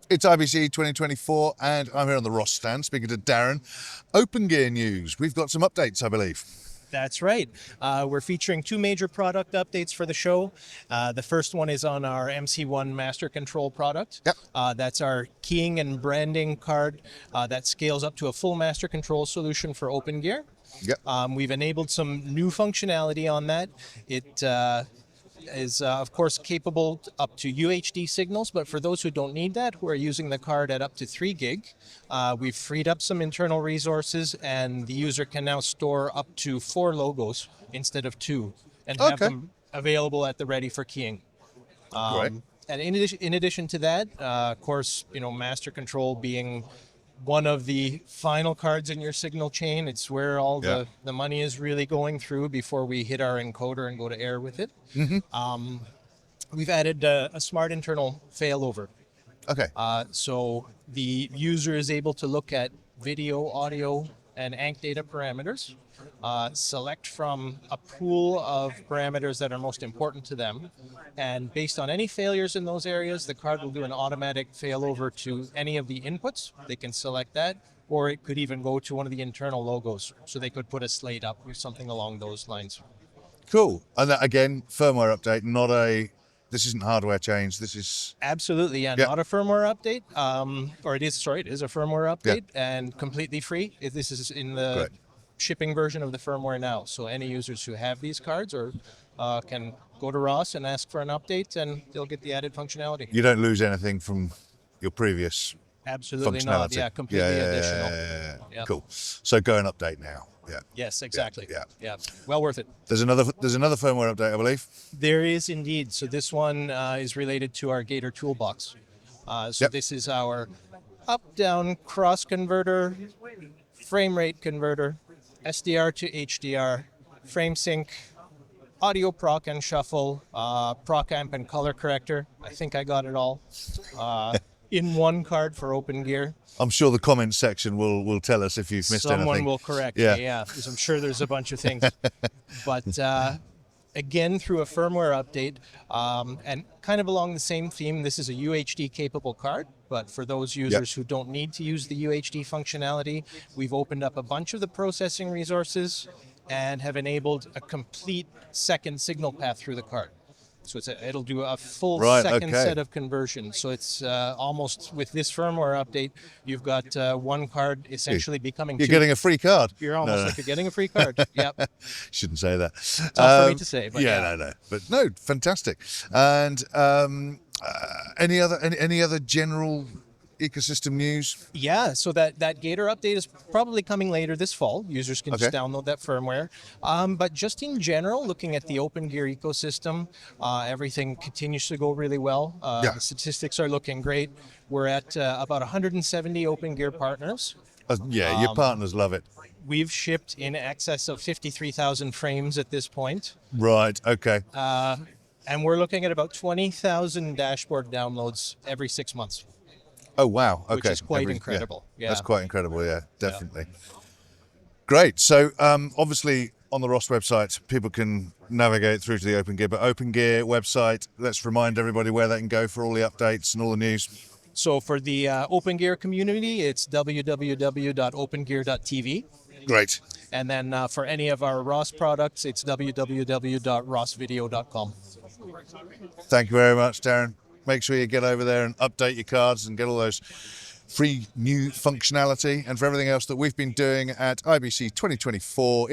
It's IBC 2024 and I'm here on the Ross stand speaking to Darren. openGear news. We've got some updates, I believe. That's right. We're featuring two major product updates for the show. The first one is on our MC1 Master Control product. Yep. That's our keying and branding card that scales up to a full Master Control solution for openGear. Yep. We've enabled some new functionality on that. It is of course capable up to UHD signals, but for those who don't need that, who are using the card at up to 3 gig, we've freed up some internal resources and the user can now store up to 4 logos instead of 2 and have them available at the ready for keying. Right. And in addition to that, of course, Master Control being one of the final cards in your signal chain. It's where all the money is really going through before we hit our encoder and go to air with it. Mm-hmm. We've added a smart internal failover. Okay. So the user is able to look at video, audio, and ANC data parameters, select from a pool of parameters that are most important to them, and based on any failures in those areas, the card will do an automatic failover to any of the inputs. They can select that, or it could even go to one of the internal logos, so they could put a slate up or something along those lines. Cool. And that, again, firmware update, this isn't hardware change, this is... Absolutely, not a firmware update, it is a firmware update and completely free. This is in the shipping version of the firmware now, so any users who have these cards can go to Ross and ask for an update and they'll get the added functionality. You don't lose anything from your previous Absolutely functionality. Not, completely additional. Yeah. Cool. So go and update now. Yeah. Yes, exactly. Yeah. Well worth it. There's another firmware update, I believe. There is indeed. So this one is related to our Gator toolbox. This is our up-down cross converter, frame rate converter, SDR to HDR, frame sync, audio proc and shuffle, proc amp and color corrector. I think I got it all in one card for openGear. I'm sure the comments section will tell us if you've missed anything. Someone will correct me, because I'm sure there's a bunch of things. But again, through a firmware update, and kind of along the same theme, this is a UHD-capable card, but for those users who don't need to use the UHD functionality, we've opened up a bunch of the processing resources and have enabled a complete second signal path through the card. So it'll do a full second set of conversions. So it's almost, with this firmware update, you've got one card essentially becoming You're getting a free card. You're almost like you're getting a free card. Yep. Shouldn't say that. Tough for me to say. But no. But no, fantastic. And any other general ecosystem news? Yeah, so that Gator update is probably coming later this fall. Users can just download that firmware. But just in general, looking at the openGear ecosystem, everything continues to go really well. The statistics are looking great. We're at about 170 openGear partners. Your partners love it. We've shipped in excess of 53,000 frames at this point. Right, okay. And we're looking at about 20,000 dashboard downloads every 6 months. Oh, wow. Okay. Which is quite incredible. Yeah. That's quite incredible. Yeah, definitely. Great. So obviously on the Ross website, people can navigate through to the openGear, but openGear website, let's remind everybody where they can go for all the updates and all the news. So for the openGear community, it's www.opengear.tv. Great. And then for any of our Ross products, it's www.rossvideo.com. Thank you very much, Darren. Make sure you get over there and update your cards and get all those free new functionality, and for everything else that we've been doing at IBC 2024.